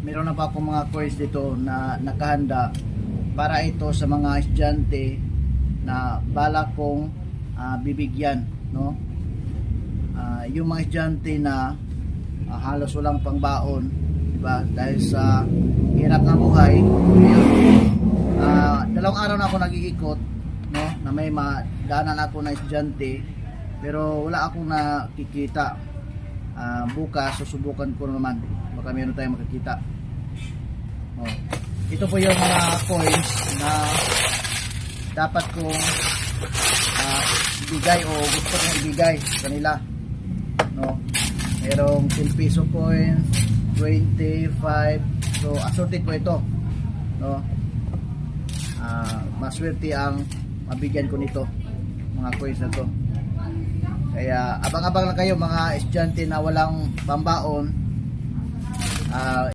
meron na pa akong mga coins dito na nakahanda para ito sa mga estudyante na balak kong bibigyan, no? Yung mga estudyante na halos walang pangbaon, diba? Dahil sa hirap ng buhay. Dalawang araw na ako nag-iikot, no? Na may madaanan ako na estudyante, pero wala akong nakikita. Bukas susubukan ko naman, baka meron tayong makikita. Ito po yung mga coins na dapat kong ibigay o gusto kong ibigay sa kanila, no? Merong 10 peso coins, 25, so assorted po ito, no? Maswerte ang mabigyan ko nito, mga coins na to. Kaya abang-abang lang kayo mga estudyante na walang pambaon.